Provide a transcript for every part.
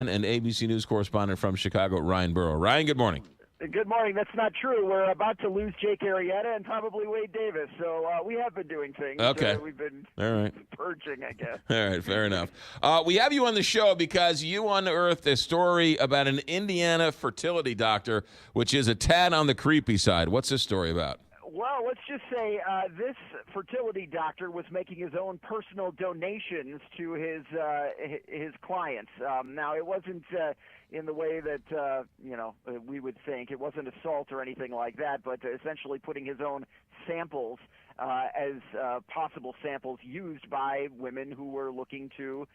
And ABC News correspondent from Chicago, Ryan Burrow. Ryan, good morning. Good morning. That's not true. We're about to lose Jake Arrieta and probably Wade Davis. So we have been doing things. Okay. We've been purging, I guess. All right, fair enough. We have you on the show because you unearthed a story about an Indiana fertility doctor, which is a tad on the creepy side. What's this story about? Well, let's just say this fertility doctor was making his own personal donations to his clients. Now, it wasn't in the way that we would think. It wasn't assault or anything like that, but essentially putting his own samples as possible samples used by women who were looking to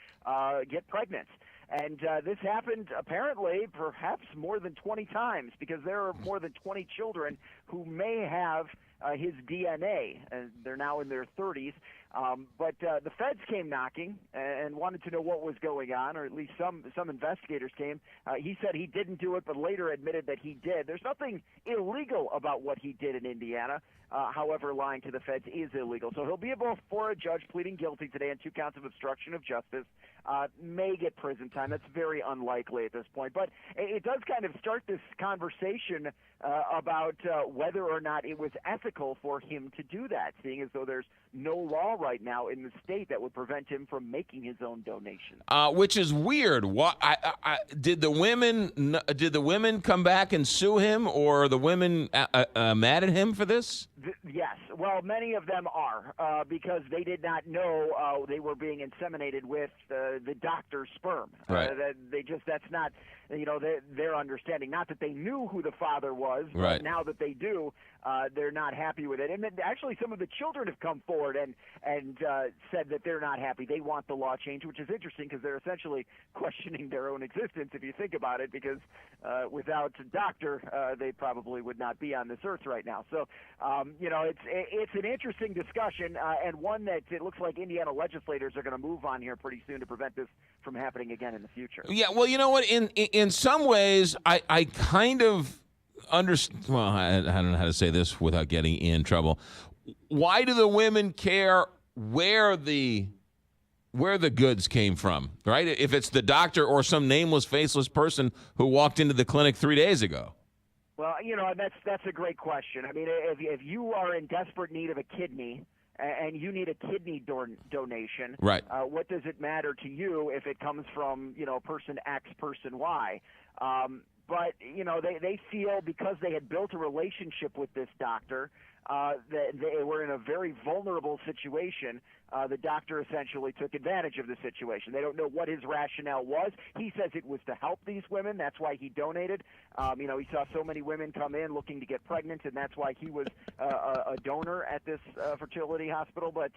get pregnant. And this happened apparently perhaps more than 20 times because there are more than 20 children who may have his DNA. They're now in their 30s. But the feds came knocking and wanted to know what was going on, or at least some investigators came. He said he didn't do it, but later admitted that he did. There's nothing illegal about what he did in Indiana. However, lying to the feds is illegal. So he'll be before a judge pleading guilty today on 2 counts of obstruction of justice. May get prison time. That's very unlikely at this point. But it does kind of start this conversation about whether or not it was ethical for him to do that, seeing as though there's no law right now in the state that would prevent him from making his own donation. Which is weird. Did the women come back and sue him, or are the women mad at him for this? Yes. Well, many of them are because they did not know they were being inseminated with the doctor's sperm. Right. That's not their understanding. Not that they knew who the father was, but right. Now that they do, they're not happy with it. And actually, some of the children have come forward and said that they're not happy. They want the law changed, which is interesting because they're essentially questioning their own existence, if you think about it, because without a doctor, they probably would not be on this earth right now. So, it's an interesting discussion and one that it looks like Indiana legislators are going to move on here pretty soon to prevent this from happening again in the future. Yeah, well, you know what? In some ways, I kind of understand. Well, I don't know how to say this without getting in trouble. Why do the women care where the goods came from, right? If it's the doctor or some nameless, faceless person who walked into the clinic 3 days ago. Well, that's a great question. I mean, if you are in desperate need of a kidney and you need a kidney donation, right? What does it matter to you if it comes from person X, person Y? But they feel because they had built a relationship with this doctor that they were in a very vulnerable situation. The doctor essentially took advantage of the situation. They don't know what his rationale was. He says it was to help these women. That's why he donated. He saw so many women come in looking to get pregnant, and that's why he was a donor at this fertility hospital. But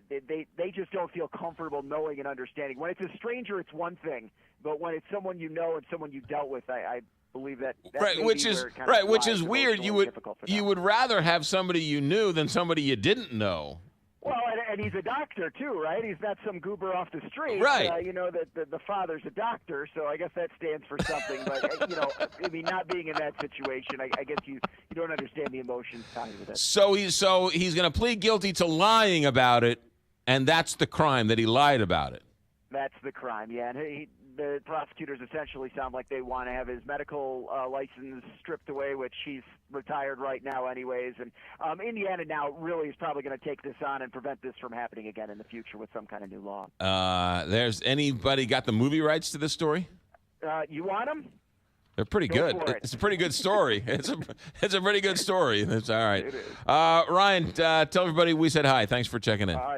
they just don't feel comfortable knowing and understanding. When it's a stranger, it's one thing. But when it's someone you know and someone you dealt with, I believe that right, which is weird. You would rather have somebody you knew than somebody you didn't know. Well, and he's a doctor too, right? He's not some goober off the street. Right. That the father's a doctor, so I guess that stands for something. But I mean, not being in that situation, I guess you don't understand the emotions tied with it. So he's going to plead guilty to lying about it, and that's the crime, that he lied about it. That's the crime, yeah. And the prosecutors essentially sound like they want to have his medical license stripped away, which he's retired right now anyways. And Indiana now really is probably going to take this on and prevent this from happening again in the future with some kind of new law. There's anybody got the movie rights to this story? You want them? They're pretty good. It's a pretty good story. It's a pretty good story. That's all right. It is. Ryan, tell everybody we said hi. Thanks for checking in. All right.